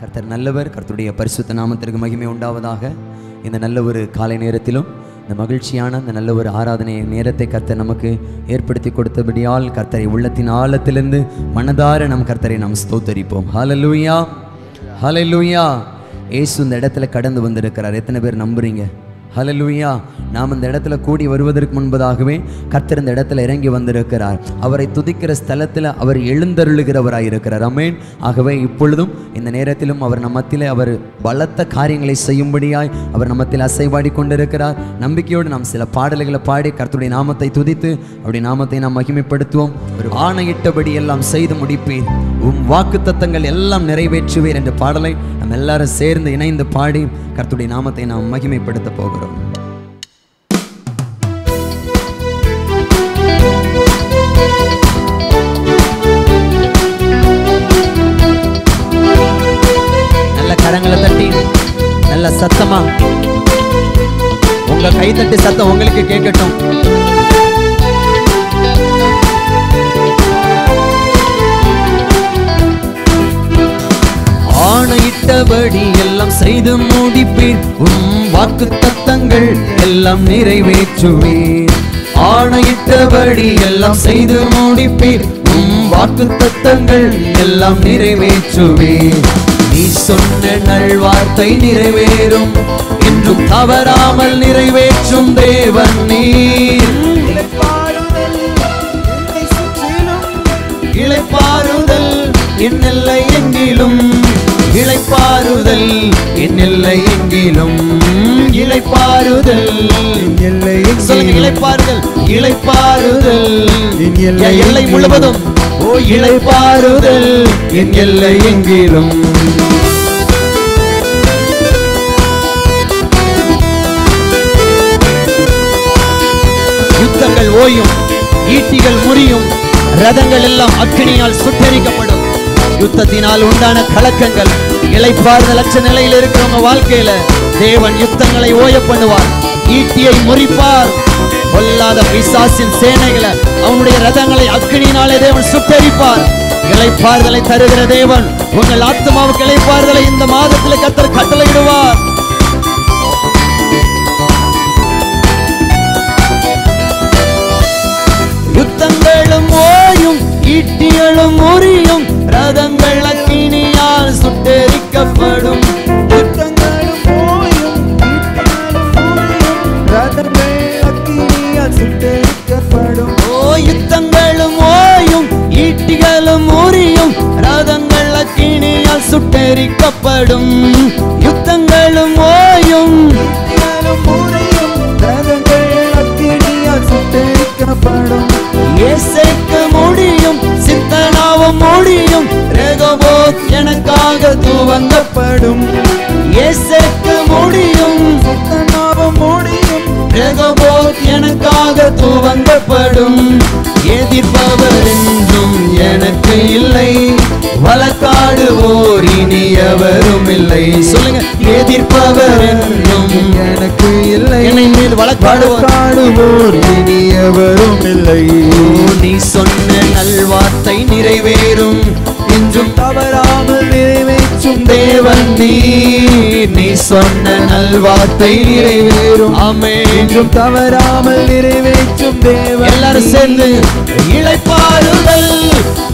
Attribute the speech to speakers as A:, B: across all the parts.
A: கர்த்தர் நல்லவர். கர்த்தருடைய பரிசுத்த நாமத்திற்கு மகிமை உண்டாவதாக. இந்த நல்ல ஒரு காலை நேரத்திலும் இந்த மகிழ்ச்சியான இந்த நல்ல ஒரு ஆராதனை நேரத்தை கர்த்தர் நமக்கு ஏற்படுத்தி கொடுத்தபடியால் கர்த்தரை உள்ளத்தின் ஆழத்திலிருந்து மனதார நம் கர்த்தரை நாம் ஸ்தோத்தரிப்போம். ஹல்லேலூயா, ஹல்லேலூயா. இயேசு இந்த இடத்துல கடந்து வந்திருக்கிறார். எத்தனை பேர் நம்புறீங்க? ஹல்லேலூயா. நாம் இந்த இடத்துல கூடி வருவதற்கு முன்பதாகவே கர்த்தர் இந்த இடத்துல இறங்கி வந்திருக்கிறார். அவரை துதிக்கிற ஸ்தலத்தில் அவர் எழுந்தருளுகிறவராய் இருக்கிறார். ஆமென். ஆகவே இப்பொழுதும் இந்த நேரத்திலும் அவர் நம்மத்திலே அவர் பலத்த காரியங்களை செய்யும்படியாய் அவர் நம்மத்தில் அசைவாடி கொண்டிருக்கிறார். நம்பிக்கையோடு நாம் சில பாடல்களை பாடி கர்த்தருடைய நாமத்தை துதித்து அவருடைய நாமத்தை நாம் மகிமைப்படுத்துவோம். ஒரு ஆணையிட்டபடி எல்லாம் செய்து முடிப்பீர், உம் வாக்குத்தத்தங்கள் எல்லாம் நிறைவேற்றுவீர் என்ற பாடலை நம்ம எல்லாரும் சேர்ந்து இணைந்து பாடி கர்த்தருடைய நாமத்தை நாம் மகிமைப்படுத்த போகிறோம். நல்ல கரங்களை தட்டி நல்ல சத்தமா உங்க கைத்தட்டி சத்தம் உங்களுக்கு கேட்கட்டும். ஆணையிட்டபடி எல்லாம் செய்து முடிப்பீர், உம் வாக்குத்தத்தங்கள் எல்லாம் நிறைவேற்றுவீர். ஆணையிட்டபடி எல்லாம் செய்து முடிப்பீர், உம் வாக்குத்தத்தங்கள் எல்லாம் நிறைவேற்றுவீர். நீ சொன்ன நல்வார்த்தை நிறைவேறும், என்றும் தவறாமல் நிறைவேற்றும் தேவன் நீர். இளைப்பாறுதல் என் எல்லை எங்கிலும், இளைப்பாறுதல் என் எல்லை எங்கிலும், இளைப்பாறுதல் எல்லை சொல்லுங்க. இளைப்பாறுதல், இளைப்பாறுதல் என் எல்லை முழுவதும். ஓ இளைப்பாறுதல் என் எல்லை எங்கிலும். யுத்தங்கள் ஓயும், ஈட்டிகள் முறியும், ரதங்கள் எல்லாம் அக்கினியால் சுட்டெரிக்கப்படும். யுத்தத்தினால் உண்டான கலக்கங்கள், இளைப்பாறுதல் அற்ற நிலையில் இருக்கிறவங்க வாழ்க்கையில தேவன் யுத்தங்களை ஓய பண்ணுவார், ஈட்டியை முறிப்பார். பொல்லாத பிசாசின் சேனைகளை, அவனுடைய ரதங்களை அக்கினியினாலே தேவன் சுட்டெரிப்பார். இளைப்பாறுதலை தருகிற தேவன் உங்கள் ஆத்மாவுக்கு இளைப்பாறுதலை இந்த மாதத்தில் கர்த்தர் கட்டளையிடுவார். யுத்தங்களும் ஓயும், ஈட்டிகளும் முறியும், ரதங்கள் அக்கினியால் சுட்டெரிக்கப்படும்.
B: யுத்தங்களும் ஓயும், ஈட்டிகளும் முறியும், ரதங்கள் அக்கினியால் சுட்டெரிக்கப்படும்.
A: ஓ யுத்தங்களும் ஓயும், ஈட்டிகளும் முறியும், ரதங்கள் அக்கினியால் சுட்டெரிக்கப்படும். யுத்தங்களும் ஓயும்,
B: ஈட்டிகளும் முறியும், ரதங்கள் அக்கினியால் சுட்டெரிக்கப்படும்.
A: இயேசுக்கு முடியும், சித்தனாவும் முடியும், ரெகோபோத் எனக்காக துவங்கப்படும். இயேசுக்கு முடியும்,
B: சித்தனாவும் முடியும்,
A: ரெகோபோத் எனக்காக துவங்கப்படும். எதிர்ப்பவர் என்றும் எனக்கு இல்லை, வழக்காடுவோர் இனி எவரும் இல்லை. சொல்லுங்க. எதிர்ப்பவர் என்றும்
B: எனக்கு இல்லை,
A: என்னை மீது
B: வழக்காடுவோர் இனி எவரும் இல்லை.
A: நீ சொன்ன நல்வார்த்தை நிறைவேறும், என்றும்
B: தவறாமல் நிறைவேற்றும்
A: தேவன் நீர். நீ சொன்ன நல்வார்த்தை நிறைவேறும். ஆமென்.
B: என்றும் தவறாமல் நிறைவேற்றும் தேவன்.
A: எல்லாரும் சேர்ந்து இளைப்பாறுதல்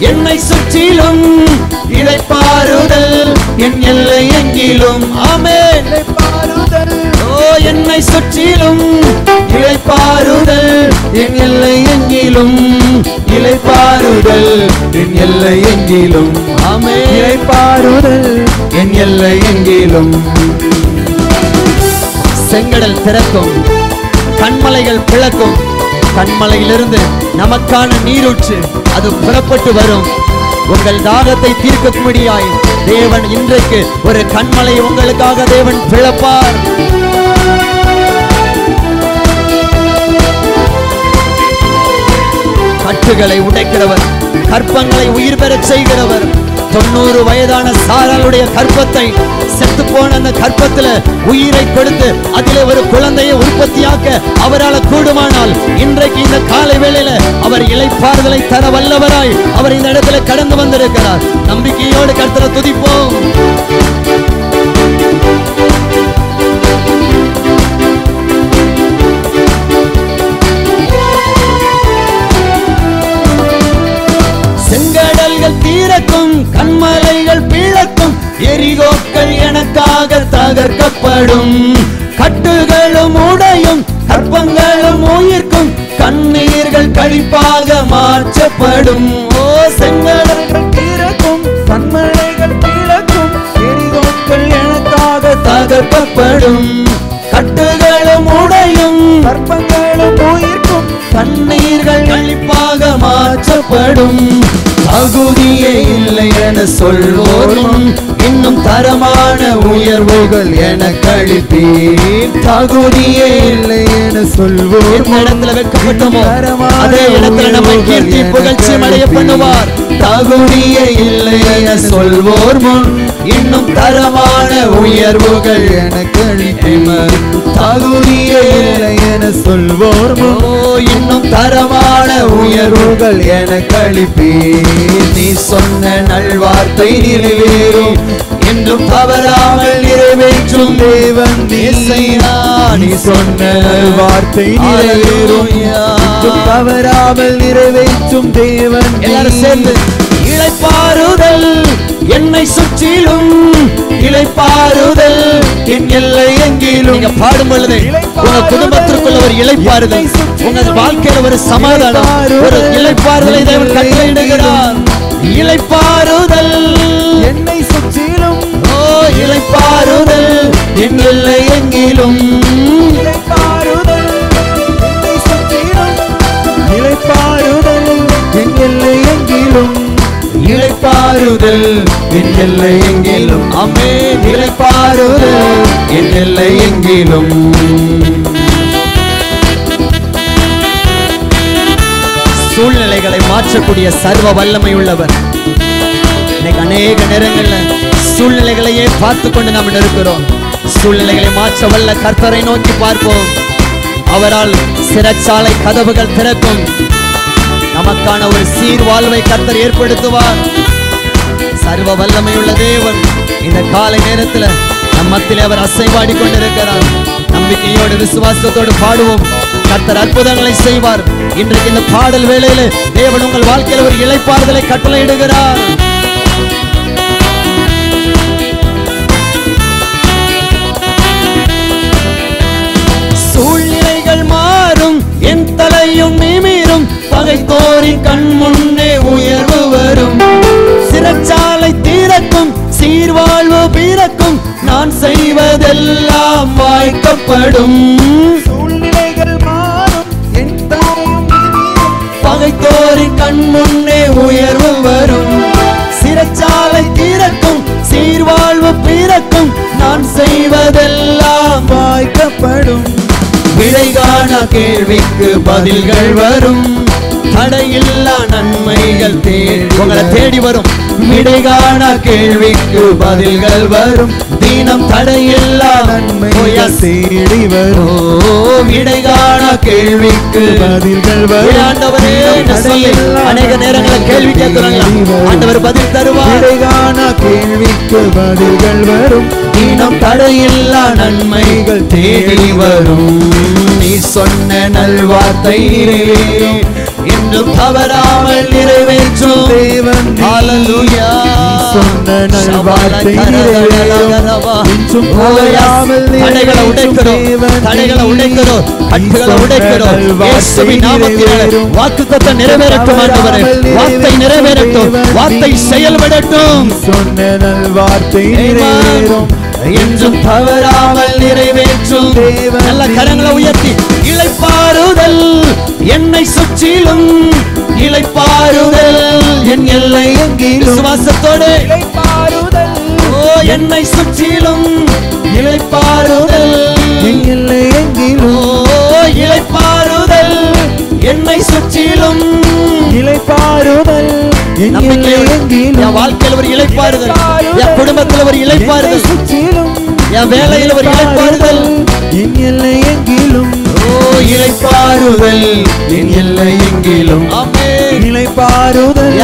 A: என்னை சுற்றிலும், இளைப்பாறுதல் என் எல்லை எங்கிலும். ஆமென்.
B: இளைப்பாறுதல்
A: ஓ என்னை சுற்றிலும், இளைப்பாறுதல் என் எல்லை எங்கிலும், இளைப்பாறுதல் என் எல்லை எங்கிலும். ஆமென்.
B: இளைப்பாறுதல்
A: என் எல்லை எங்கிலும். செங்கடல் திறக்கும், கண்மலைகள் பிளக்கும். கண்மலையிலிருந்து நமக்கான நீரூற்று அது புறப்பட்டு வரும். உங்கள் தாகத்தை தீர்க்கும்படியாய் தேவன் இன்றைக்கு ஒரு கண்மலை உங்களுக்காக தேவன் பிளப்பார். கட்டுகளை உடைக்கிறவர், கற்பங்களை உயிர் பெறச் செய்கிறவர். 90 வயதான சாராளுடைய கற்பத்தை, செத்து போன அந்த கற்பத்துல உயிரை கொடுத்து அதிலே ஒரு குழந்தையை உற்பத்தியாக்க அவரால் கூடுமானால் இன்றைக்கு இந்த காலை வேளையில அவர் இளைப்பாறுதலை தர வல்லவராய் அவர் இந்த இடத்துல கடந்து வந்திருக்கிறார். நம்பிக்கையோடு கர்த்தரை துதிப்போம். எரிகோக்கள் எனக்காக தகர்க்கப்படும். கட்டுகளும் உடையும் கற்பங்களும் உயிர்க்கும் கண்ணீர்கள் கழிப்பாக மாற்றப்படும். ஓ செங்கடல்கள் திறக்கும் கண்மலைகள் திறக்கும் எரிகோக்கள் எனக்காக தகர்க்கப்படும். கட்டுகளும் உடையும் கற்பங்களும் உயிர்க்கும் கண்ணீர்கள் கழிப்பாக மாற்றப்படும். தகுதியே இல்லை என சொல்வோரும் இன்னும் தரமான உயர்வுகள் என கழிப்பீர். தகுதியே இல்லை என சொல்வோம். எந்த இடத்துல வெட்கப்பட்டோமோ அதே இடத்துல நம்மை கீர்த்தி புகழ்ச்சி அடைய பண்ணுவார். தகுதியே இல்லை என சொல்வோர் முன் இன்னும் தரமான உயர்வுகள் என கழிப்பீர். தகுதியே இல்லை என சொல்வோர் முன் இன்னும் தரமான உயர்வுகள் என கழிப்பீர். நீ சொன்ன நல்வார்த்தை நிறைவேறும் என்றும் தவறாமல் நிறைவேற்றும் தேவன் நீசையா. நீ சொன்ன நல்வார்த்தை நிறைவேறும் என்றும் தவறாமல் நிறைவேற்றும் தேவன். எல்லாரும் சேர்ந்து இளைப்பாறுதல் என்னை சுற்றிலும், இளைப்பாறுதல் என் எல்லை எங்கிலும். நீங்க பாடும் பொழுது உங்க குடும்பத்திற்குள்ள ஒரு இளைப்பாறுதல், உங்க வாழ்க்கையில ஒரு சமாதானம், ஒரு இளைப்பாறுதலை தேவன் கட்டளையிடுகிறார். இளைப்பாறுதல் என்னை சுற்றிலும், ஓ இளைப்பாறுதல் என் எல்லை எங்கிலும். இளைப்பாறுதல் என்னை சுற்றிலும், இளைப்பாறுதல் என் எல்லை எங்கிலும். இளைப்பாறுதல் என் எல்லை எங்கிலும். ஆமென். இளைப்பாறுதல் என் எல்லை எங்கிலும். சூழ்நிலைகளை மாற்றக்கூடிய சர்வ வல்லமை உள்ளவர். இன்னைக்கு அநேக நேரங்கள்ல சூழ்நிலைகளையே பார்த்து கொண்டு நாம் இருக்கிறோம். சூழ்நிலைகளை மாற்ற வல்ல கர்த்தரை நோக்கி பார்ப்போம். அவரால் சிறைச்சாலை கதவுகள் திறக்கும். நமக்கான ஒரு சீர் வாழ்வை கர்த்தர் ஏற்படுத்துவார். சர்வ வல்லமை உள்ள தேவன் இந்த காலை நேரத்தில் நம் மத்தியில் அவர் அசைவாடி கொண்டிருக்கிறார். நம்பிக்கையோடு விசுவாசத்தோடு பாடுவோம். கர்த்தர் அற்புதங்களை செய்வார். இன்றைக்கு இந்த பாடல் வேளையில தேவன் உங்கள் வாழ்க்கையில் ஒரு இளைப்பாறுதலை கட்டளையிடுகிறார். சூழ்நிலைகள் மாறும், என் தலையும் நிமிரும், பகைத்தோரின் கண் முன்னே உயர்வு வரும். சிறைச்சாலை திறக்கும், சீர்வாழ்வு பிறக்கும், நான் செய்வதெல்லாம் வாய்க்கப்படும். சூழ்நிலைகள் மாறும், என் தலையும் நிமிரும், பகைத்தோரின் கண் முன்னே உயர்வு வரும். சிறைச்சாலை திறக்கும், சீர்வாழ்வு பிறக்கும், நான் செய்வதெல்லாம் வாய்க்கப்படும். விடைகாண கேள்விக்கு பதில்கள் வரும், தடையில்லா நன்மைகள் உங்களை தேடி வரும். விடைகாண கேள்விக்கு பதில்கள் வரும், தினம் தடையில்லா நன்மைகள் தேடி வரும். விடைகாண கேள்விக்கு பதில்கள் வரும். ஆண்டவரே அநேக நேரங்களில் கேள்வி கேட்கிறாங்க, ஆண்டவர் பதில் தருவார். விடைகாண கேள்விக்கு பதில்கள் வரும், தினம் தடையில்லா நன்மைகள் தேடி வரும். நீ சொன்ன நல்வார்த்தை இன்னும் தவறாமல் நிறைவேற்றும் தேவன். ஹல்லேலூயா. சொன்ன நல்வார்த்தை இன்னும் தவறாமல் தடைகளை உடைக்கிறோம், தடைகளை உடைக்கிறோம், கட்டுகளை உடைக்கிறோம். இயேசுவின் நாமத்திலே வாக்குத்தத்தம் நிறைவேறட்டும். ஆண்டவரே வார்த்தை நிறைவேறட்டும், வார்த்தை செயல்படட்டும். சொன்ன நல்வார்த்தை நிறைவேறும், என்றும் தவறாமல் நிறைவேற்றும் தேவன். நல்ல கரங்களை உயர்த்தி இளைப்பாறுதல் என்னை சுற்றிலும், இளைப்பாறுதல் என் எல்லை எங்கிலும். விசுவாசத்தோடு இளைப்பாறுதல், ஓ என்னை சுற்றிலும், இளைப்பாறுதல் என் எல்லை எங்கிலும். ஓ இளைப்பாறுதல் என்னை சுற்றிலும், இளைப்பாறுதல் என் எல்லை எங்கிலும். என் வாழ்க்கையில் ஒரு இளைப்பாறுதல், என் குடும்பத்தில் ஒரு இளைப்பாறுதல், என் வேலையில் ஒரு இளைப்பாறுதல் என் எல்லை எங்கிலும். ஓ இளைப்பாறுதல் என் எல்லை எங்கிலும். ஆமென். இளைப்பாறுதல்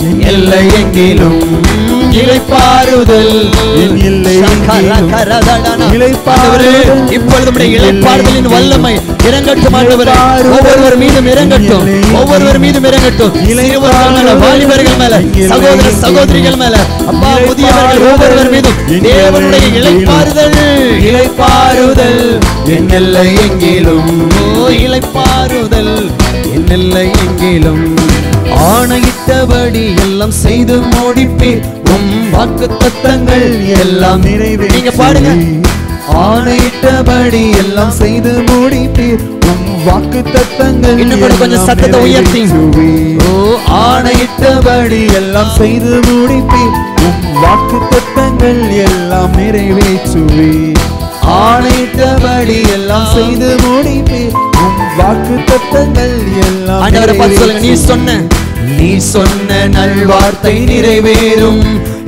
A: என் எல்லை எங்கிலும்.
B: இளைப்பாறுதல் என் எல்லை
A: இப்பொழுது இளைப்பாறுதலின் வல்லமை இறங்கட்டும் ஆண்டவரே. ஒவ்வொருவர் மீதும் இறங்கட்டும், ஒவ்வொருவர் மீதும் இறங்கட்டும். வாலிபர்கள் மேல, சகோதர சகோதரிகள் மேல, அப்பா முதியவர்கள் ஒவ்வொருவர் மீதும் தேவனுடைய இளைப்பாறுதல்.
B: இளைப்பாறுதல் என் எல்லை எங்கிலும்,
A: இளைப்பாறுதல் என் எல்லை எங்கிலும். ஆணையிட்டபடி எல்லாம் செய்து முடிப்பீர், உம் வாக்குத்தத்தங்கள் எல்லாம் நிறைவே. நீங்க பாடுங்க.
B: ஆணையிட்டபடி எல்லாம் செய்து முடிப்பீர், உம் வாக்குத்தத்தங்கள்.
A: இன்னும் கூட கொஞ்சம் சத்தத்தை உயர்த்தி.
B: ஆணையிட்டபடி எல்லாம் செய்து முடிப்பீர், உம் வாக்குத்தத்தங்கள் எல்லாம் நிறைவேற்றுவீர். ஆணையிட்டபடி எல்லாம் செய்து முடிப்பீர், உம் வாக்குத்தத்தங்கள் எல்லாம்.
A: ஆண்டவரை பார்த்து சொல்லுங்க. நீ சொன்ன நல்வார்த்தை நிறைவேறும்,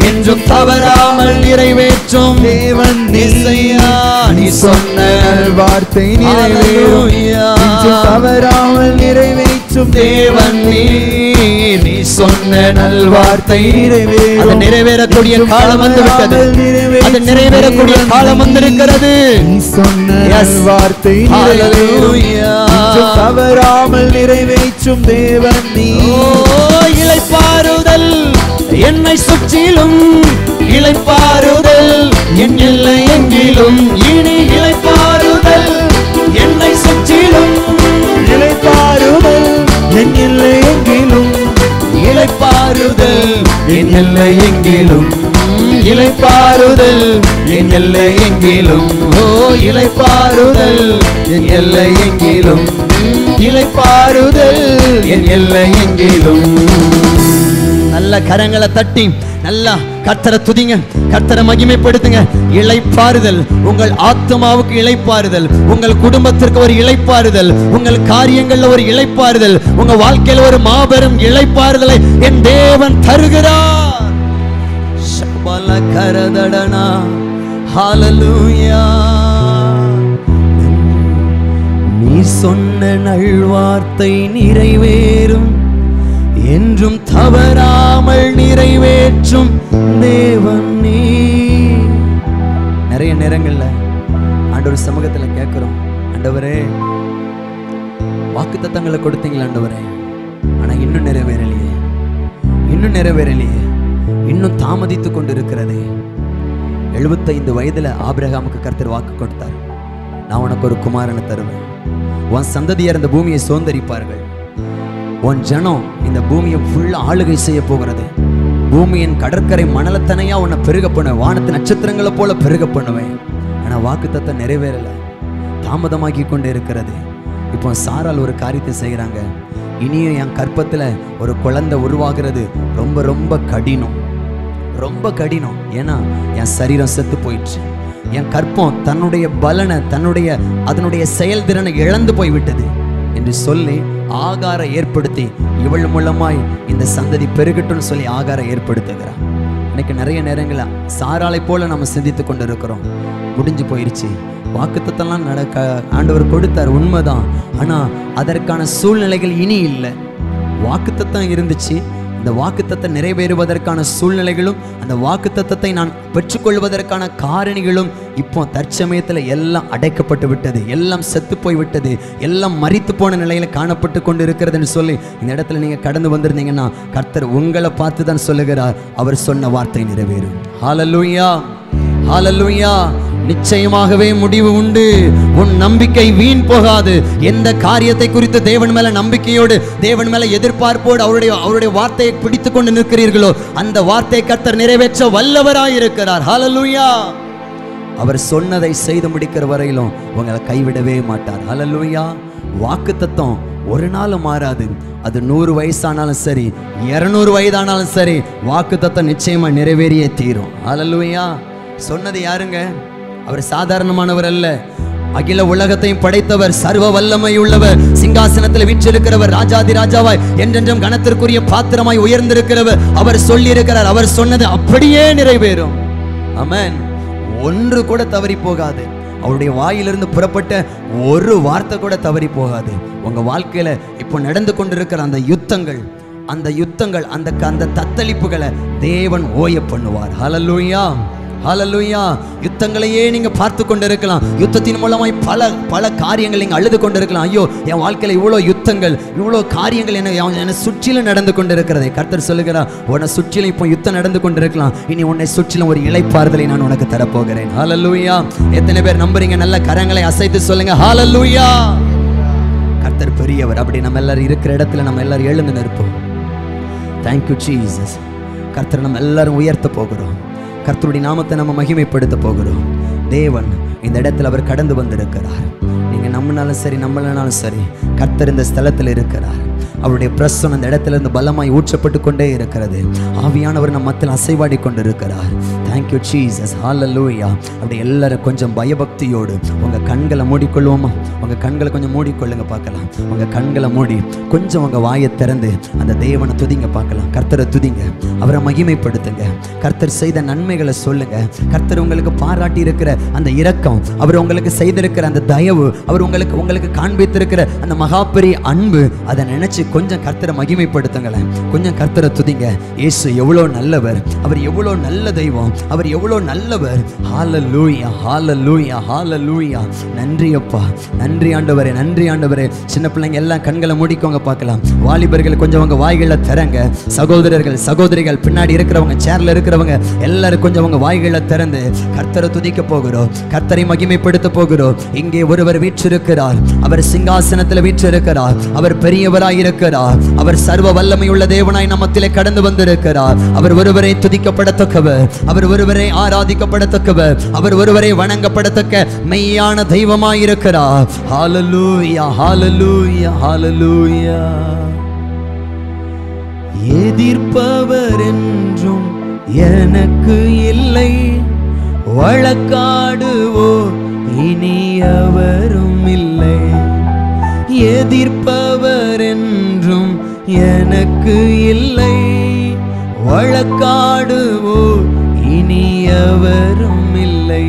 A: என்றும் தவறாமல் நிறைவேற்றும் தேவன் நீசையா.
B: நீ சொன்ன நல்வார்த்தை நிறைவேறும், என்றும் தவறாமல் நிறைவேற்றும் தேவன் நீ சொன்ன நல்வார்த்தை நிறைவேறும்.
A: அது நிறைவேறக்கூடிய காலம் வந்து விட்டது. அது நிறைவேறக்கூடிய காலம் வந்திருக்கிறது.
B: நீ சொன்ன நல்வார்த்தை நிறைவேறும், என்றும் தவறாமல் நிறைவேற்றும் தேவன் நீ.
A: இளைப்பாறுதல் என்னை சுற்றிலும், இளைப்பாறுதல் என் எல்லை எங்கிலும். இனி இளைப்பாறுதல் என்னை சுற்றிலும்,
B: இளைப்பாறுதல் என் எல்லை எங்கிலும்.
A: இளைப்பாறுதல் என் எல்லை எங்கிலும். இளைப்பாறுதல் என் எல்லை எங்கிலும். இளைப்பாறுதல் என் எல்லை எங்கிலும். இளைப்பாறுதல் என் எல்லை எங்கிலும். நல்ல கரங்களை தட்டி நல்லா கர்த்தரை துதிங்க, கர்த்தரை மகிமைப்படுத்துங்க. இளைப்பாறுதல் உங்கள் ஆத்மாவுக்கு இளைப்பாறுதல், உங்கள் குடும்பத்திற்கு ஒரு இளைப்பாறுதல், உங்கள் காரியங்கள்ல ஒரு இளைப்பாறுதல், உங்க வாழ்க்கையில ஒரு மாபெரும் இளைப்பாறுதலை என் தேவன் தருகிறார். ஷபல கரதடனா ஹல்லேலூயா. நீ சொன்ன நல்வார்த்தை நிறைவேறும், என்றும் தவறாமல் நிறைவேற்றும் தேவன் நீ. நிறைய நேரங்கள்ல ஆண்டவர் சமூகத்துல கேட்கிறோம், ஆண்டவரே வாக்குத்தத்தங்களை கொடுத்தீங்களா ஆண்டவரே, ஆனா இன்னும் நிறைவேறலையே, இன்னும் நிறைவேறலையே, இன்னும் தாமதித்து கொண்டு இருக்கிறதே. 75 வயதுல ஆபிரகாமுக்கு கர்த்தர் வாக்கு கொடுத்தார், நான் உனக்கு ஒரு குமாரனை தருவேன், உன் சந்ததியார் இந்த பூமியை சுதந்தரிப்பார்கள், உன் ஜனம் இந்த பூமியை ஃபுல்லா ஆளுகை செய்ய போகிறது, பூமியின் கடற்கரை மணலத்தனையா உன்னை பெருக பண்ணுவேன், வானத்து நட்சத்திரங்களை போல பெருக பண்ணுவேன். ஆனா வாக்குத்தத்தம் நிறைவேறல, தாமதமாக்கி கொண்டே இருக்கிறது. இப்போ சாரால் ஒரு காரியத்தை செய்கிறாங்க, இனியும் என் கற்பத்துல ஒரு குழந்தை உருவாகிறது ரொம்ப ரொம்ப கடினம், ரொம்ப கடினம். ஏன்னா என் சரீரம் செத்து போயிடுச்சு, என் கற்பம் தன்னுடைய பலனை அதனுடைய செயல்திறனை இழந்து போய்விட்டது என்று சொல்லி ஆகார ஏற்படுத்தி இவள் மூலமாய் இந்த சந்ததி பெருகட்டும்னு சொல்லி ஆகார ஏற்படுத்துகிறார். இன்னைக்கு நிறைய நேரங்களில் சாராளை போல நம்ம சிந்தித்து கொண்டு இருக்கிறோம். முடிஞ்சு போயிடுச்சு, வாக்குத்தத்தெல்லாம் ஆண்டவர் கொடுத்தார் உண்மைதான், ஆனா அதற்கான சூழ்நிலைகள் இனி இல்லை. வாக்குத்தத்தம் இருந்துச்சு, இந்த வாக்குத்தத்தம் நிறைவேறுவதற்கான சூழ்நிலைகளும் அந்த வாக்குத்தத்தத்தை நான் பெற்றுக்கொள்வதற்கான காரணிகளும் இப்போ தற்சமயத்தில் எல்லாம் அடைக்கப்பட்டு விட்டது, எல்லாம் செத்து போய் விட்டது, எல்லாம் மரித்து போன நிலையில காணப்பட்டு கொண்டு இருக்கிறதுன்னு சொல்லி இந்த இடத்துல நீங்க கடந்து வந்திருந்தீங்கன்னா கர்த்தர் உங்களை பார்த்து தான் சொல்லுகிறார், அவர் சொன்ன வார்த்தை நிறைவேறும். ஹல்லேலூயா, ஹல்லேலூயா. நிச்சயமாகவே முடிவு உண்டு, உன் நம்பிக்கை வீண் போகாது. எந்த காரியத்தை குறித்து தேவன் மேல நம்பிக்கையோடு, தேவன் மேல எதிர்பார்ப்போடு அவருடைய வார்த்தையை பிடித்து கொண்டு நிற்கிறீர்களோ அந்த வார்த்தை கர்த்தர் நிறைவேற்ற வல்லவராய் இருக்கிறார். ஹல்லேலூயா. அவர் சொன்னதை செய்து முடிக்கிற வரையிலும் உங்களை கைவிடவே மாட்டார். ஹல்லேலூயா. வாக்குத்தத்தம் ஒரு நாள் மாறாது, அது 100 வயசானாலும் சரி, 200 வயதானாலும் சரி, வாக்குத்தத்தம் நிச்சயமா நிறைவேறியே தீரும். ஹல்லேலூயா. சொன்னது யாருங்க? அவர் சாதாரணமானவர் அல்ல, அகில உலகத்தையும் படைத்தவர், சர்வ வல்லமை உள்ளவர், சிங்காசனத்தில் வீற்றிருக்கிறவர், ராஜாதி ராஜாவாய் என்றென்றும் கனத்திற்குரிய பாத்திரமாய் உயர்ந்திருக்கிறவர். அவர் சொல்லி இருக்கிறார், அவர் சொன்னது அப்படியே நிறைவேறும். ஆமென். ஒன்று கூட தவறி போகாது, அவருடைய வாயிலிருந்து புறப்பட்ட ஒரு வார்த்தை கூட தவறி போகாது. உங்க வாழ்க்கையில இப்போ நடந்து கொண்டிருக்கிற அந்த யுத்தங்கள், அந்த யுத்தங்கள், அந்த தத்தளிப்புகளை தேவன் ஓய பண்ணுவார். ஹல்லேலூயா, ஹல்லேலூயா. யுத்தங்களையே நீங்க பார்த்து கொண்டிருக்கலாம். யுத்தத்தின் மூலமாய் பல காரியங்கள் நீங்க அழுது கொண்டிருக்கலாம். ஐயோ, என் வாழ்க்கையில இவ்வளோ யுத்தங்கள், இவ்வளோ காரியங்கள் என்னை சுற்றிலும் நடந்து கொண்டிருக்கிறதே. கர்த்தர் சொல்லுகிறார், உன்னை சுற்றிலும் இப்போ யுத்தம் நடந்து கொண்டிருக்கலாம், இனி உன்னை சுற்றிலும் ஒரு இளைப்பாறுதலை நான் உனக்கு தரப்போகிறேன். ஹல்லேலூயா. எத்தனை பேர் நம்புறீங்க? நல்ல கரங்களை அசைத்து சொல்லுங்க ஹல்லேலூயா. கர்த்தர் பெரியவர். அப்படி நம்ம எல்லாரும் இருக்கிற இடத்துல நம்ம எல்லாரும் எழுந்து நிற்போம். Thank you Jesus. கர்த்தர் நம்ம எல்லாரும் உயர்த்த போகிறோம். கர்த்தருடைய நாமத்தை நம்ம மகிமைப்படுத்த போகிறோம். தேவன் இந்த இடத்துல அவர் கடந்து வந்திருக்கிறார். நீங்க நம்பினாலும் சரி நம்பலனாலும் சரி, கர்த்தர் இந்த ஸ்தலத்தில் இருக்கிறார். அவருடைய பிரசன்னம் அந்த இடத்துல இருந்து பலமாய் ஊற்றப்பட்டு கொண்டே இருக்கிறது. ஆவியானவர் நம்ம மத்தியில் அசைவாடி கொண்டு இருக்கிறார். Thank you Jesus. ஹல்லேலூயா. அப்படி எல்லாரும் கொஞ்சம் பயபக்தியோடு உங்க கண்களை மூடிக்கொள்வோமா? உங்க கண்களை கொஞ்சம் மூடிக்கொள்ளுங்க பார்க்கலாம். உங்க கண்களை மூடி கொஞ்சம் உங்க வாயை திறந்து அந்த தேவனை துதிங்க பார்க்கலாம். கர்த்தரை துதிங்க, அவரை மகிமைப்படுத்துங்க. கர்த்தர் செய்த நன்மைகளை சொல்லுங்க. கர்த்தர் உங்களுக்கு பாராட்டி இருக்கிற அந்த இரக்கம், அவர் உங்களுக்கு செய்திருக்கிற அந்த தயவு, அவர் உங்களுக்கு காண்பித்திருக்கிற அந்த மகாபெரிய அன்பு, அதை நினைச்சு கொஞ்சம் கர்த்தரை மகிமைப்படுத்துங்களேன். கொஞ்சம் கர்த்தரை துதிங்க. இயேசு எவ்வளவு நல்லவர், அவர் எவ்வளவு நல்ல தெய்வம், அவர் எவ்வளவு நல்லவர். ஹல்லேலூயா, ஹல்லேலூயா, ஹல்லேலூயா. நன்றி அப்பா, நன்றி ஆண்டவரே, நன்றி ஆண்டவரே. சின்ன பிள்ளைங்க எல்லாம் கண்களை மூடிக்கோங்க பார்க்கலாம். வாலிபர்கள் கொஞ்சம் உங்க வாய்களை திறங்க. சகோதரர்கள் சகோதரிகள் பின்னாடி இருக்கிறவங்க, சேர்ல இருக்கிறவங்க எல்லாரும் கொஞ்சம் உங்க வாய்களை திறந்து கர்த்தரை துதிக்க போகிறோம். கர்த்தரை மகிமைப்படுத்த போகிறோம். இங்கே ஒருவர் வீற்றிருக்கிறார். அவர் சிங்காசனத்தில் வீற்றிருக்கிறார். அவர் பெரியவராய் இருக்கிறார். அவர் சர்வ வல்லமை உள்ள தேவனாய் நம்மத்திலே கடந்து வந்திருக்கிறார். அவர் ஒருவரே துதிக்கப்படத்தக்கவர், அவர் ஒருவரே ஆராதிக்கப்படத்தக்கவர், அவர் ஒருவரே வணங்கப்படத்தக்க மெய்யான தெய்வமாய் இருக்கிறார். ஹல்லேலூயா, ஹல்லேலூயா, ஹல்லேலூயா. எதிர்ப்பவர் என்றும் எனக்கு இல்லை, வழக்காடுவோ இனி அவரும் இல்லை. எதிர்ப்பவர் என்றும் எனக்கு இல்லை, வழக்காடுவோ இனி அவரும் இல்லை.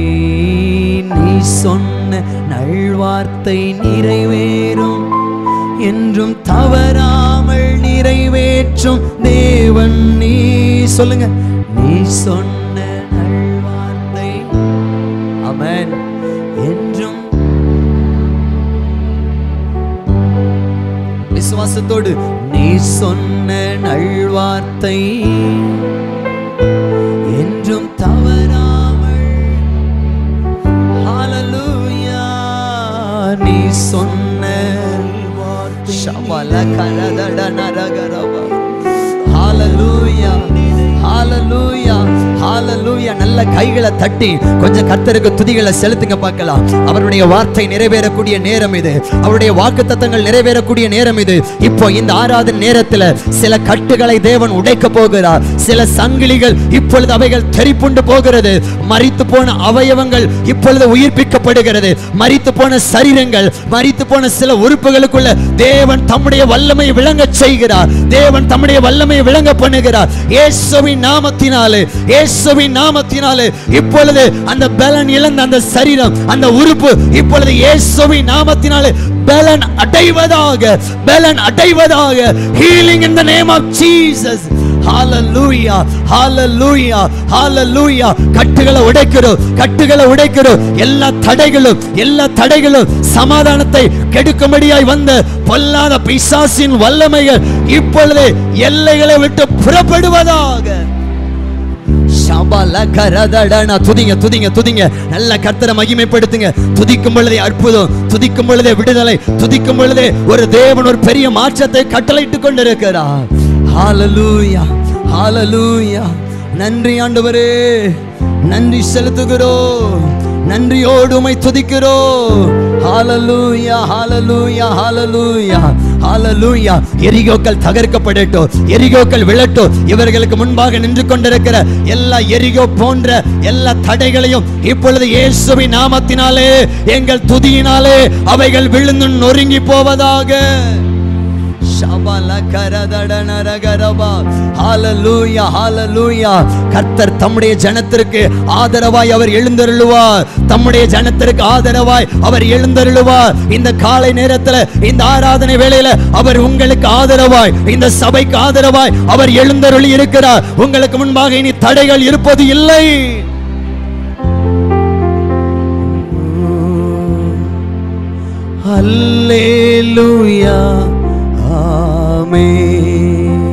A: நீ சொன்ன நல்வார்த்தை நிறைவேறும், என்றும் தவறாமல் நிறைவேற்றும் தேவன் நீ. சொல்லுங்க, நீ சொன்ன நல்வார்த்தை, ஆமென், என்றும் விசுவாசத்தோடு நீ சொன்ன நல்வார்த்தை என்றும் தவறாமல். ஹல்லேலூயா. நீ சொன்ன ஷவல கரதட நரகரவா. ஹல்லேலூயா, ஹல்லேலூயா, ஹல்லேலூயா. நல்ல கைகளை தட்டி கொஞ்சம் கர்த்தருக்கு துதிகளை செலுத்துங்க பார்க்கலாம். அவருடைய வார்த்தை நிறைவேறக்கூடிய நேரம் இது. அவருடைய வாக்குத்தத்தங்கள் நிறைவேறக்கூடிய நேரம் இது. இப்போ இந்த ஆராதனை நேரத்தில் சில கட்டுகளை தேவன் உடைக்க போகிறார். சில சங்கிலிகள் இப்பொழுது அவைகள் தெரிப்புண்டு போகிறது. மரித்து போன அவயவங்கள் இப்பொழுது உயிர்ப்பிக்கப்படுகிறது. மரித்து போன சரீரங்கள், மரித்து போன சில உறுப்புகளுக்குள்ள தேவன் தம்முடைய வல்லமை விளங்க செய்கிறார். தேவன் தம்முடைய வல்லமை விளங்க பண்ணுகிறார். இயேசுவின் நாமத்தினாலே, இயேசுவின் நாமத்தினாலே இப்பொழுது அந்த பலன் இழந்த அந்த சரீரம், அந்த உறுப்பு இப்பொழுது இயேசுவின் நாமத்தினாலே பலன் அடைவதாக, பலன் அடைவதாக. Healing in the name of Jesus. Hallelujah, hallelujah, hallelujah. கட்டுகளை உடைக்கிறோம், கட்டுகளை உடைக்கிறோம். எல்லா தடைகளும் சமாதானத்தை கெடுக்கும்படியாய் வந்த பொல்லாத பிசாசின் வல்லமைகள் இப்பொழுது எல்லைகளை விட்டு புறப்படுவதாக. துதிங்க, துதிங்க, துதிங்க. நல்ல கர்த்தரை மகிமைப்படுத்துங்க. துதிக்கும் பொழுதே அற்புதம், துதிக்கும் பொழுதே விடுதலை, துதிக்கும் பொழுதே ஒரு தேவன் ஒரு பெரிய மாற்றத்தை கட்டளையிட்டுக் கொண்டிருக்கிறார். ஹல்லேலூயா, ஹல்லேலூயா. நன்றி ஆண்டவரே, நன்றி செலுத்துகிறோம், நன்றியோடு உம்மை துதிக்கிறோம். ஹல்லேலூயா, ஹல்லேலூயா, ஹல்லேலூயா, ஹல்லேலூயா. எரிகோக்கள் தகர்க்கப்படட்டும், எரிகோக்கள் விழட்டும். இவர்களுக்கு முன்பாக நின்று கொண்டிருக்கிற எல்லா எரிகோ போன்ற எல்லா தடைகளையும் இப்பொழுது இயேசுவின் நாமத்தினாலே, எங்கள் துதியினாலே அவைகள் விழுந்து நொறுங்கி போவதாக. கர்த்தர் தம்முடைய ஜனத்திற்கு ஆதரவாய் அவர் எழுந்தருளுவார். தம்முடைய ஜனத்திற்கு ஆதரவாய் அவர் எழுந்தருளுவார். இந்த காலை நேரத்தில், இந்த ஆராதனை வேளையில அவர் உங்களுக்கு ஆதரவாய், இந்த சபைக்கு ஆதரவாய் அவர் எழுந்தருளி இருக்கிறார். உங்களுக்கு முன்பாக இனி தடைகள் இருப்பது இல்லை. அல்லேலூயா, ஆமென்.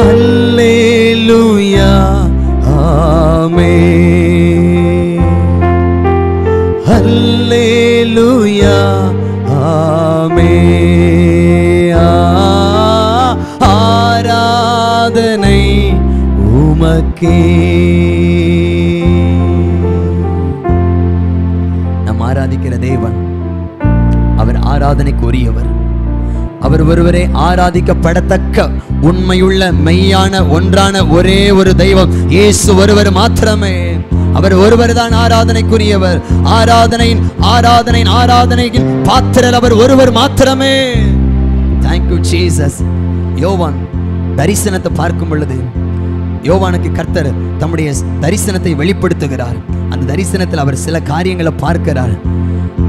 A: அல்லேலூயா, ஆமென். அல்லேலூயா, ஆமென். ஆராதனை உமக்கே. ஆராதிக்கிற தேவன் அவர் ஆராதனைக்கு உரியவர். அவர் ஒருவரே ஆராதிக்கப்படத்தக்க உண்மையுள்ள மெய்யான ஒன்றான ஒரே ஒரு தெய்வம் இயேசு ஒருவர் மாத்திரமே. அவர் ஒருவர் தான் ஆராதனைக்குரியவர். ஆராதனையின் பாத்திரர் அவர் ஒருவர் மாத்திரமே. Thank you Jesus. யோவான் தரிசனத்தை பார்க்கும் பொழுது யோவானுக்கு கர்த்தர் தம்முடைய தரிசனத்தை வெளிப்படுத்துகிறார். அந்த தரிசனத்தில் அவர் சில காரியங்களை பார்க்கிறார்.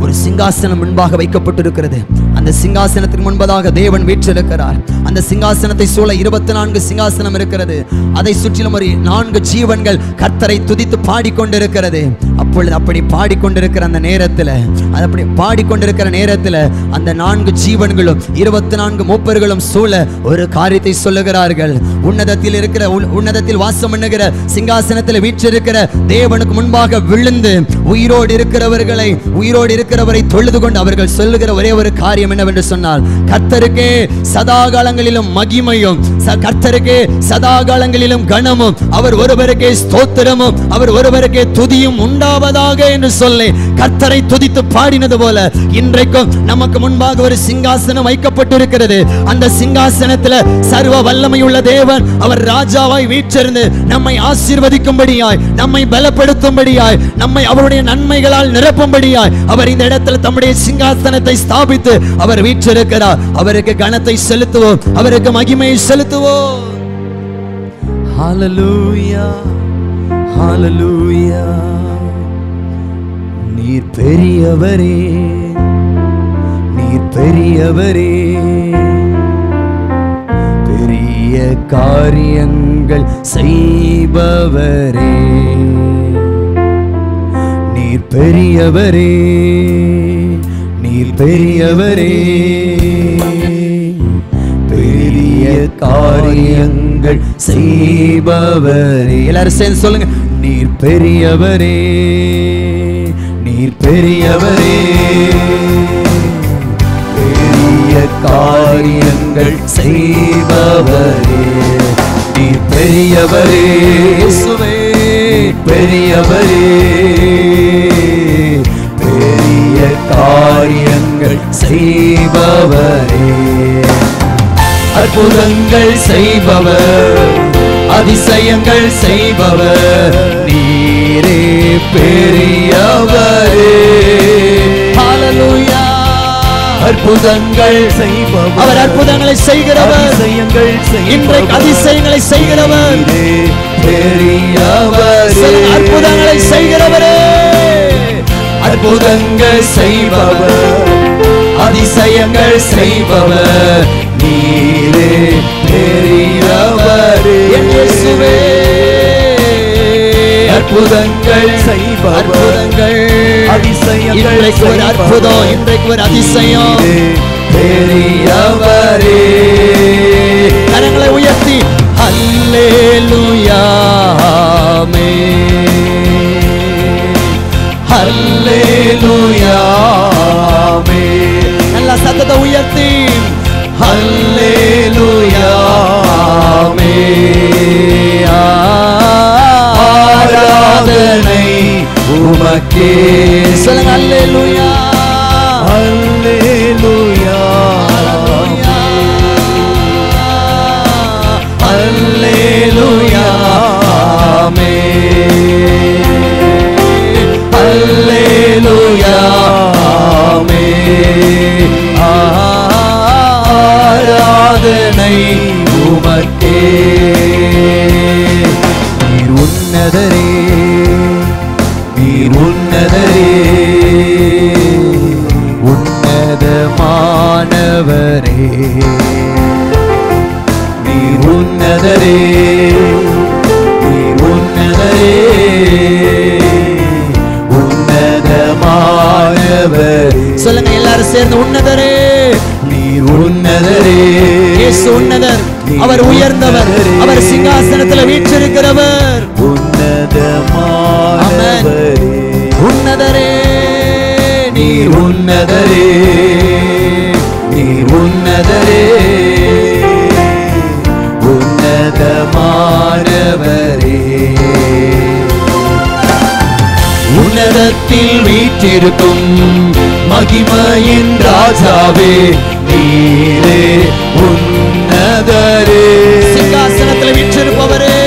A: ஒரு சிங்காசனம் முன்பாக வைக்கப்பட்டிருக்கிறது. அந்த சிங்காசனத்துக்கு முன்பதாக தேவன் வீற்றிருக்கிறார். அந்த சிங்காசனத்தை சூழ 24 சிங்காசனம் இருக்கிறது. அதை சுற்றிலும் ஒரு 4 ஜீவன்கள் கர்த்தரை துதித்து பாடிக்கொண்டிருக்கிறது. அப்பொழுது அப்படி பாடிக்கொண்டிருக்கிற அந்த நேரத்தில், அப்படி பாடிக்கொண்டிருக்கிற நேரத்தில் அந்த 4 ஜீவன்களும் 24 மூப்பர்களும் சூழ ஒரு காரியத்தை சொல்லுகிறார்கள். உன்னதத்தில் வாசம் பண்ணுகிற சிங்காசனத்தில் வீற்றிருக்கிற தேவனுக்கு முன்பாக விழுந்து உயிரோடு இருக்கிறவரை தொழுது கொண்டு அவர்கள் சொல்லுகிற ஒரே ஒரு காரியம் என்னவென்று சொன்னால், கர்த்தருக்கே சதாகாலங்களிலும் மகிமையும், கர்த்தருக்கே சதாகாலங்களிலும் கனமும், அவர் ஒருவருக்கே ஸ்தோத்திரமும், அவர் ஒருவருக்கே துதியும் உண்டாவதாக என்று சொல்லி கர்த்தரை துதித்து பாடினது போல இன்றைக்கும் நமக்கு முன்பாக ஒரு சிங்காசனம் வைக்கப்பட்டிருக்கிறது. அந்த சிங்காசனத்தில் சர்வ வல்லமையுள்ள தேவன் அவர் ராஜாவாய் வீற்றிருந்து நம்மை ஆசீர்வதிக்கும்படியாய், நம்மை பலப்படுத்தும்படியாய், நம்மை அவருடைய நன்மைகளால் நிரப்பும்படியாய் அவர் இந்த இடத்தில் தம்முடைய சிங்காசனத்தை ஸ்தாபித்து அவர் வீற்றிருக்கிறார். அவருக்கு கனத்தை செலுத்துவோம், அவருக்கு மகிமையை செலுத்துவோம். ஹல்லேலூயா, ஹல்லேலூயா. நீர் பெரியவரே, நீர் பெரியவரே, பெரிய காரியங்கள் செய்பவரே, நீர் பெரியவரே, நீர் பெரியவரே, பெரிய காரியங்கள் செய்பவரே. எல்லாரும் சேர்ந்து சொல்லுங்க, நீர் பெரியவரே, நீர் பெரியவரே, பெரிய காரியங்கள் செய்பவரே, நீர் பெரியவரே, இயேசுவே பெரியவரே, பெரிய காரியங்கள் செய்பவரே, அற்புதங்கள் செய்பவர், அதிசயங்கள் செய்பவர், நீரே பெரியவரே. ஹல்லேலூயா. அற்புதங்கள் செய்பவர், அவர் அற்புதங்களை செய்கிறவர், இன்றைக்கு அதிசயங்களை செய்கிறவர், பெரியவரே, அற்புதங்களை செய்கிறவரே, அற்புதங்கள் செய்பவர், அதிசயங்கள் செய்பவர், நீரே பெரியவரே. இயேசுவே அற்புதங்கள் செய்பவர், அற்புதங்கள், அதிசயங்கள், இன்றைக்கு ஒரு அற்புதம், இன்றைக்கு ஒரு அதிசயம், பெரியவரே. கரங்களை உயர்த்தி ஹல்லேலூயா, ஆமென், ஹல்லேலூயா, ஆமென். நல்ல சத்தத்தை உயர்த்தி ஹல்லேலூயா, ஆமென். ஆராதனை உமக்கே. சொல்லுங்க ஹல்லேலூயா, ஹல்லேலூயா, ஹல்லேலூயா, ஆமென், ஹல்லேலூயா, ஆமென். உன்னதரே, நீர் உன்னதரே, உன்னதமானவரே, நீர் உன்னதரே, நீர் உன்னதரே, உன்னதமானவரே. சொல்லுங்க எல்லாரும் சேர்ந்து, உன்னதரே, நீர் உன்னதரே. இயேசு உன்னதர், அவர் உயர்ந்தவர், அவர் சிங்காசனத்தில் வீற்றிருக்கிறவர். உன்னதமானவரே, உன்னதரே, நீர் உன்னதரே, நீர் உன்னதரே, உன்னதமானவரே. உன்னதத்தில் வீற்றிருக்கும் மகிமையின் ராஜாவே, நீரே உன்னதரே. சிங்காசனத்தில் வீற்றிருப்பவரே,